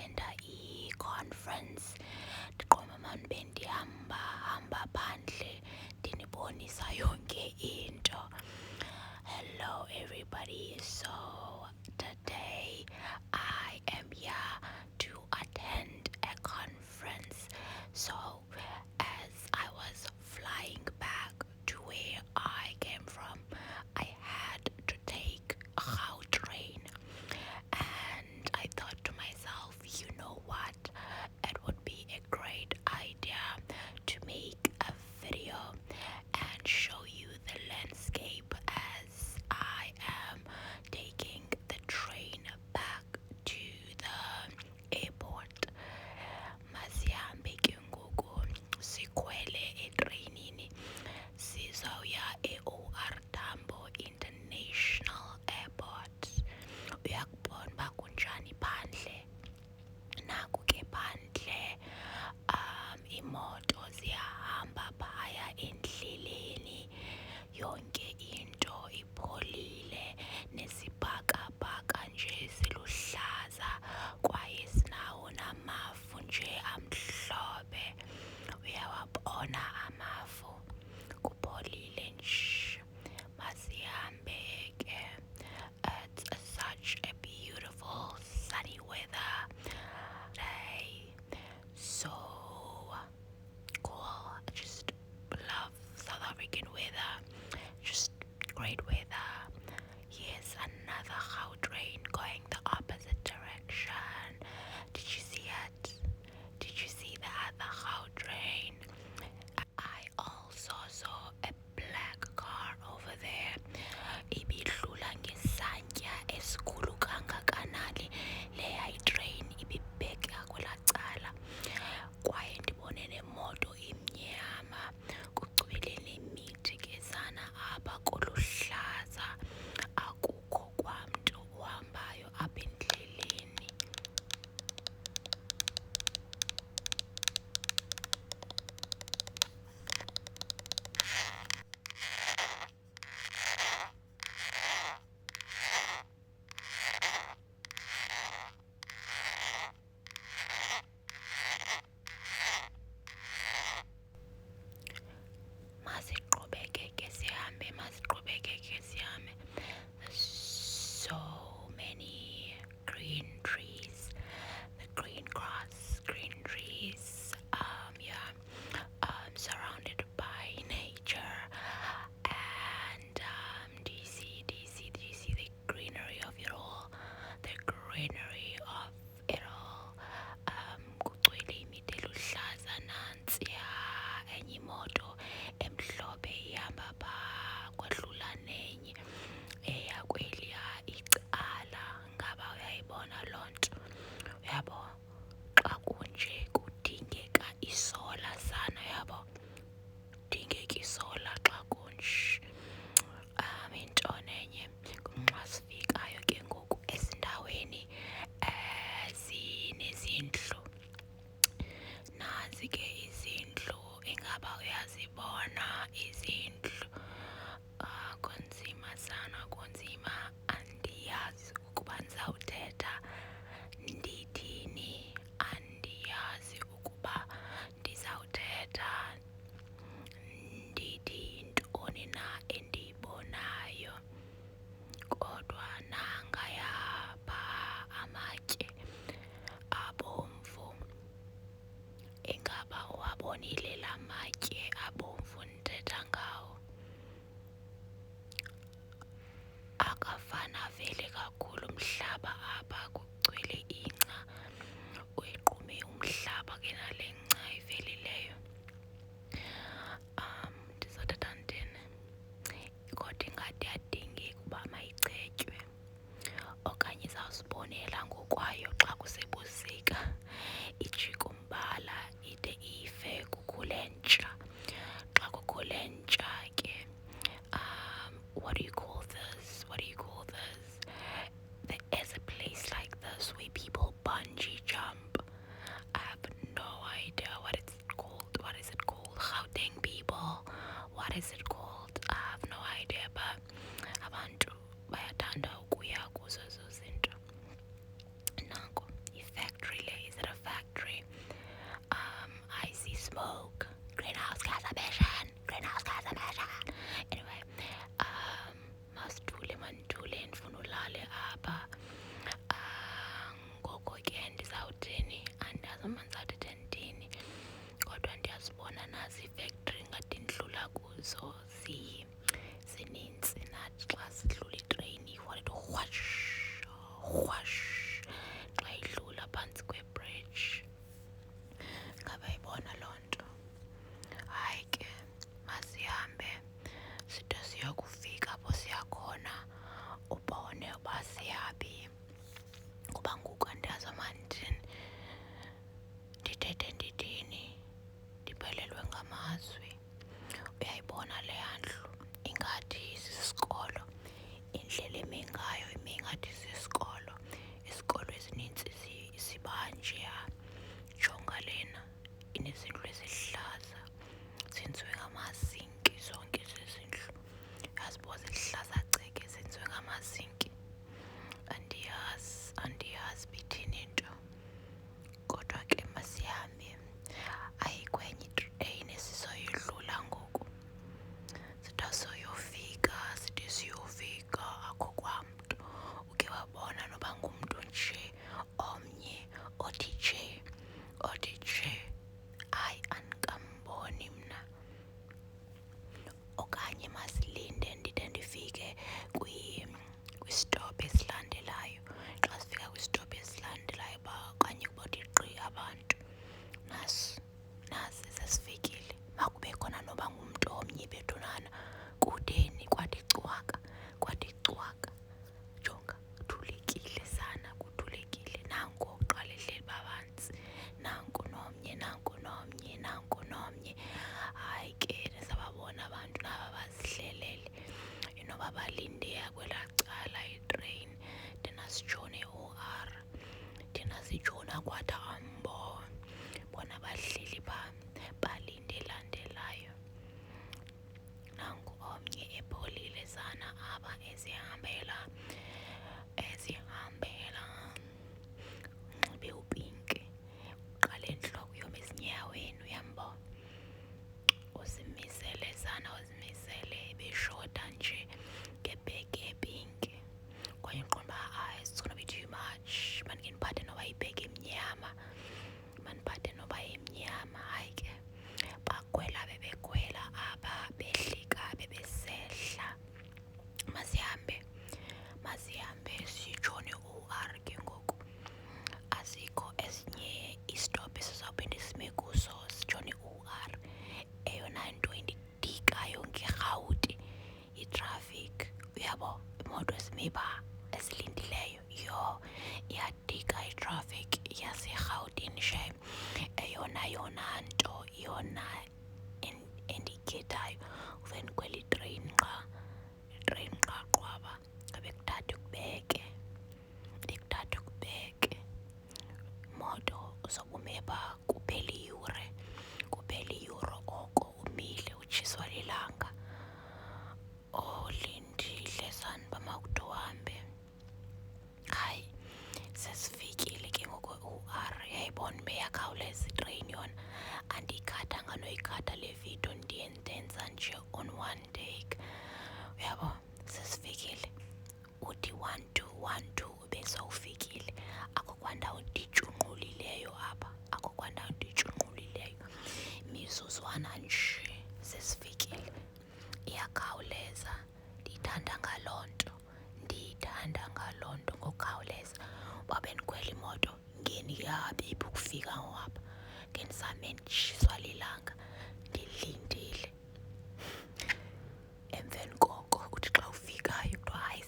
attenda i-conference, ndiqonda mani hamba phandle ndinibonisa yonke into. Hello everybody, so today I am here to attend a conference. So as I was flying back to where I came from, I had to take a Gautrain, and I thought to myself, you know what, it would be a great idea to make a video and show you the landscape as I am taking the train back to the airport. Masihambe ke ngoku sikhwele etreyinini sizawuya e-OR Tambo International Airport. Uyakubona uba kunjani phandle, naku ke phandle imoto ziyahamba phaya endleleni, yonke into ipholile, nesibhakabhaka nje siluhlaza, kwaye sinawo namafu nje amhlophe. Uyawabona amafu, kupholile nje. Masihambe ke. It's such a beautiful sunny weather day. So cool. I just love South African weather. Just great weather. Here's another Gautrain going the opposite direction. Did you see it? Did you see the other Gautrain? I also saw a black car over there. Ibidlula ngesantya esikhulu kangakanani. Leya itrain ibibheka kwelaa cala, kwaye ndibone nemoto imnyama, kugcwele nemithi ke sana apha koluhlaza. Akukho kwamntu uhambayo apha endleleni. There's so many green trees, the green grass, green trees, surrounded by nature. And do you see the greenery of it all? The greenery of it all. Kugcwele imithi eluhlaza nantsiya, enye imoto emhlophe ihamba phaa, kwadlula nenye eya kweliya icala. Ngaba uyayibona loo nto? Uyabo, xa kunje kudingeka isola sana, uyabo, kudingeka isola xa kunje. Into nenye xa sifikayo ke ngoku ezindaweni ezinezindlu, nazi ke izindlu, ingaba uyazibona izindlu? Kunzima sana, kunzima. Andiyazi ukuba ndizawuthetha ndithini, andiyazi ukuba ndizawuthetha ndithi yintoni na endiyibonayo. Kodwa nangaya phaa amatye abomvu. Ingaba uwabonile la matye abomvu ndithetha ngawo? Akafana vele kakhulu umhlaba apha, kugcwele ingca. Uyigqume umhlaba ke nale ngca ivelileyo. Ndizothetha ndini? Kodwa ingathi yadingeka uba mayicetywe, okanye izawuzibonela ngokwayo xa kusebusika, ijike umbala ide ife kukhule ntsha. Xa kukhule ntsha ke, what do you call this? There is a place like this where people bungee jump. I have no idea what it's called. What is it called? Gauteng people. What is it called? I have no idea, but abantu bayathanda ukuya kuzo ezo zinto. Nanko, i-factory le uyabo imoto esimiba esilindileyo yo iyadika itraffic yaseRhawutini shame eyona nto yona endiyikhethayo uveni kweli train nqa qwaba bekuthatha ukubeke imoto uzobumeba kuphela iyure oko umile utshiswa lilanga olindile sanba makude uhambe. Hayi sesifikile ke ngoku u-R yayibona uba iyakhawuleza itrain yona andiyikhathanga noyikhatha le video ndiyendenza nje on one take uyabo sesifikile uthi 1-2 ubesowufikile akho kwandawo nditshunqulileyo apha mizuzwana nje sesifikile iyakhawuleza ndiyithanda ngaloo nto ngokukhawuleza babendikhwela imoto ngeniyabibi ukufika ngapha ngendisame nditshiswa lilanga ndilindile emveni koko uthi xa ufikayo kuthiwa hayi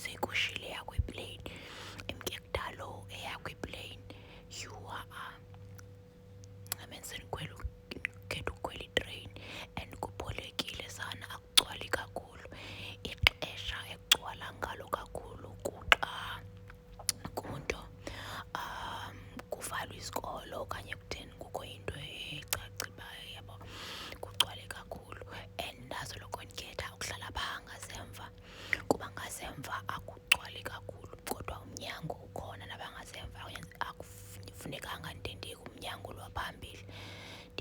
seyikushile yakwiplane emke kudalo eyakwiplane senikhwela ukhwela itrain and kupholekile sana akugcwali kakhulu ixesha ekugcwala ngalo kakhulu kuxa kunto kuvalwa izikolo okanye kutheni kukho into ecacibayo yabo kugcwale kakhulu and ndazoloko ndikhetha ukuhlala phaa ngasemva kuba ngasemva akugcwali kakhulu kodwa umnyango ukhona nabangasemva akufunekanga ndendike umnyango lwaphambili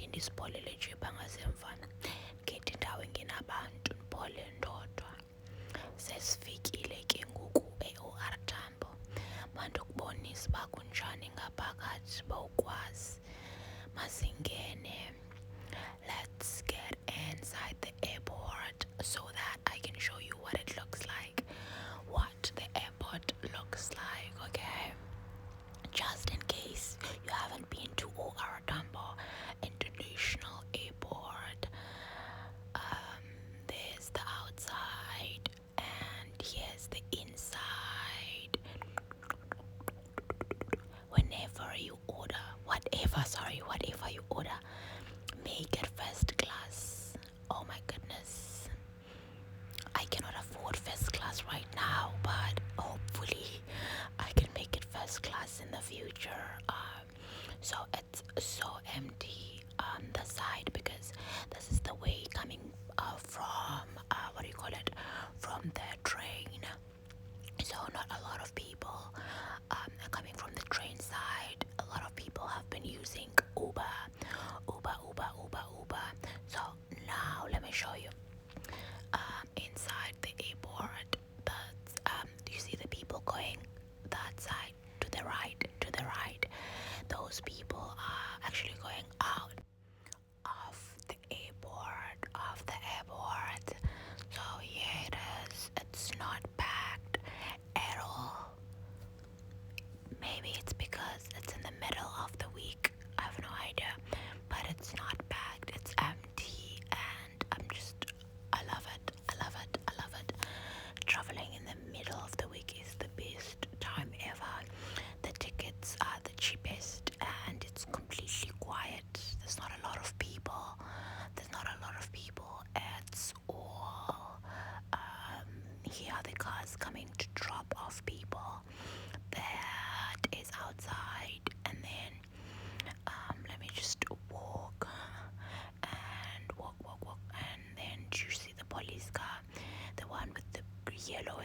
ndisipholele nje bangasemva ndikhethe indawo engenabantu ndiphole ndodwa sesifikile ke ngoku e-OR Tambo mandokubonisa uba kunjani ngaphakathi bawukwazi masingene. Let's get inside the airport so that I can show you what it looks like, what the airport looks like, okay? Just in case you haven't been to OR Tambo International Airport, there's the outside and here's the inside. Whenever you order, whatever you order, make it first class. Oh my goodness, I cannot afford first class right now, but hopefully I can make it first class in the future. So it's so empty on the side because this is the way coming from from the train. So not a lot of people are coming from the train side. A lot of people have been using Uber. So now let me show you inside the airport. That's you see the people going that side to the right. Those people are actually going out of the airport. So here it is. It's not packed at all. Maybe it's because it's in the middle of the week. I have no idea. But it's not packed. It's empty, and I love it. Traveling in the middle of the week is the best time ever. The tickets are the cheapest and it's completely quiet. There's not a lot of people. It's all here are the cars coming to drop off people. That is outside, and then let me just walk, and then do you see the police car, the one with the yellow